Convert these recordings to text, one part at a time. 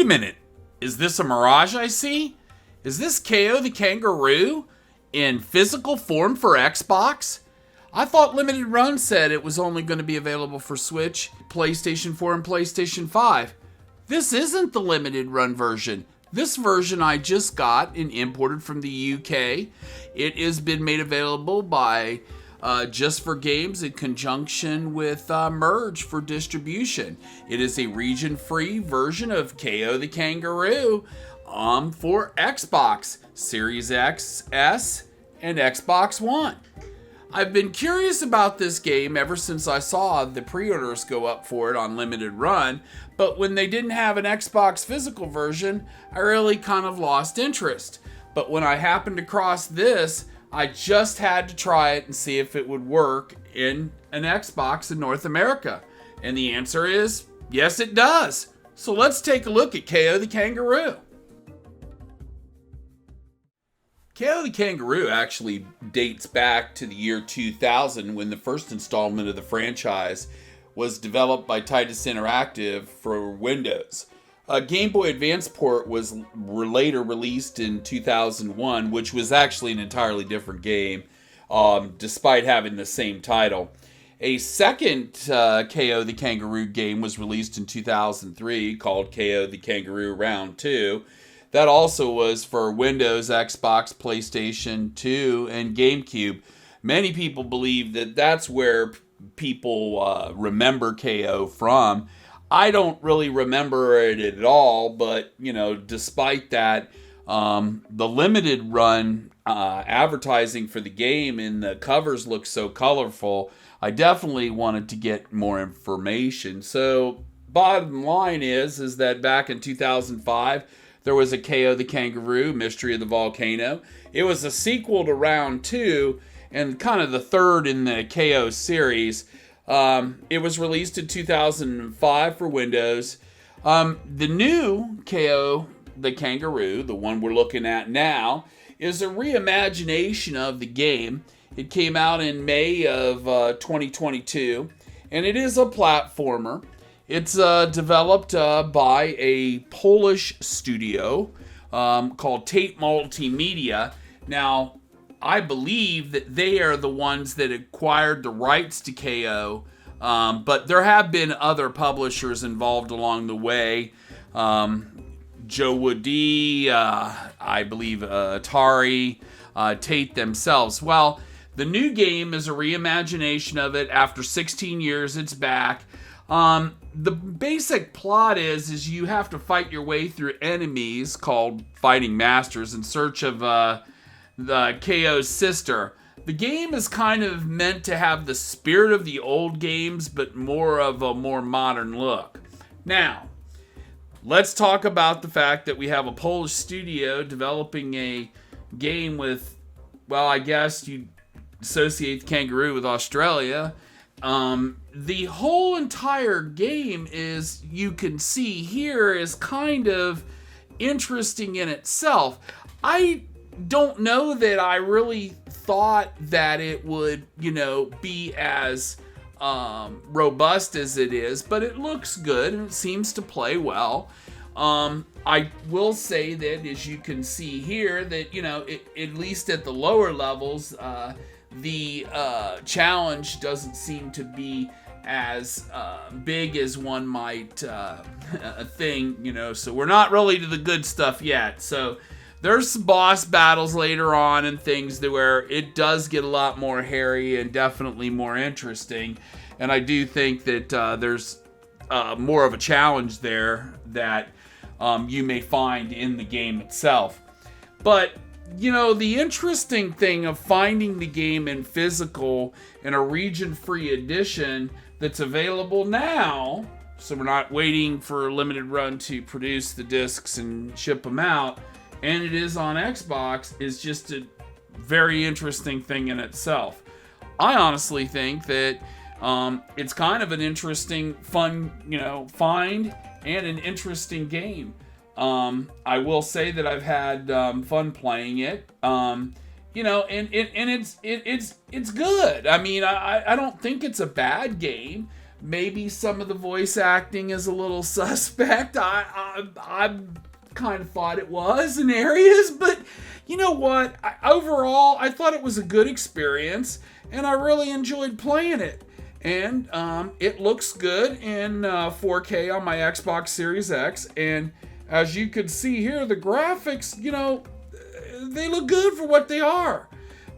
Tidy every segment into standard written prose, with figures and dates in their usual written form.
a minute. Is this a mirage I see? Is this KO the Kangaroo in physical form for Xbox? I thought Limited Run said it was only going to be available for Switch, PlayStation 4, and PlayStation 5. This isn't the Limited Run version. This version I just got and imported from the UK. It has been made available by Just for Games in conjunction with Merge for distribution. It is a region-free version of KO the Kangaroo for Xbox, Series X, S, and Xbox One. I've been curious about this game ever since I saw the pre-orders go up for it on Limited Run, but when they didn't have an Xbox physical version, I really kind of lost interest. But when I happened across this, I just had to try it and see if it would work in an Xbox in North America. And the answer is, yes it does. So let's take a look at KO the Kangaroo. KO the Kangaroo actually dates back to the year 2000 when the first installment of the franchise was developed by Titus Interactive for Windows. A Game Boy Advance port was later released in 2001, which was actually an entirely different game, despite having the same title. A second KO the Kangaroo game was released in 2003 called KO the Kangaroo Round 2. That also was for Windows, Xbox, PlayStation 2, and GameCube. Many people believe that that's where people remember KO from. I don't really remember it at all, but, despite that, the Limited Run advertising for the game and the covers look so colorful, I definitely wanted to get more information. So, bottom line is that back in 2005, there was a KO the Kangaroo, Mystery of the Volcano. It was a sequel to Round 2 and kind of the third in the KO series. It was released in 2005 for Windows. The new KO the Kangaroo, the one we're looking at now, is a reimagination of the game. It came out in May of 2022, and it is a platformer. It's developed by a Polish studio called Tate Multimedia. Now, I believe that they are the ones that acquired the rights to KO, but there have been other publishers involved along the way. Joe Woody, I believe Atari, Tate themselves. Well, the new game is a reimagination of it. After 16 years, it's back. The basic plot is you have to fight your way through enemies called fighting masters in search of the KO's sister. The game is kind of meant to have the spirit of the old games, but more of a more modern look. Now, let's talk about the fact that we have a Polish studio developing a game with, well, I guess you associate the kangaroo with Australia. The whole entire game, is you can see here, is kind of interesting in itself. I don't know that I really thought that it would, be as robust as it is, but it looks good and it seems to play well. I will say that, as you can see here, that, at least at the lower levels, the challenge doesn't seem to be as big as one might think, so we're not really to the good stuff yet. So there's some boss battles later on and things that where it does get a lot more hairy and definitely more interesting. And I do think that there's more of a challenge there that you may find in the game itself. But the interesting thing of finding the game in physical in a region-free edition that's available now, so we're not waiting for a Limited Run to produce the discs and ship them out, and it is on Xbox, is just a very interesting thing in itself. I honestly think that it's kind of an interesting, fun, find and an interesting game. I will say that I've had fun playing it, and it's good. I mean, I don't think it's a bad game, Maybe some of the voice acting is a little suspect. I kind of thought it was in areas, but you know what? Overall, I thought it was a good experience, and I really enjoyed playing it. And it looks good in 4K on my Xbox Series X. And as you can see here, the graphics, they look good for what they are.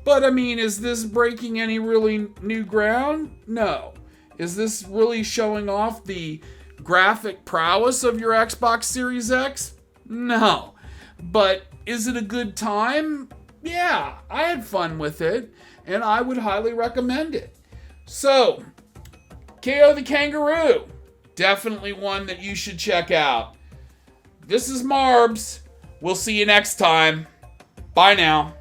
But I mean, is this breaking any really new ground? No. Is this really showing off the graphic prowess of your Xbox Series X? No. But is it a good time? Yeah, I had fun with it, and I would highly recommend it. So, KAO The Kangaroo, definitely one that you should check out. This is Marbs. We'll see you next time. Bye now.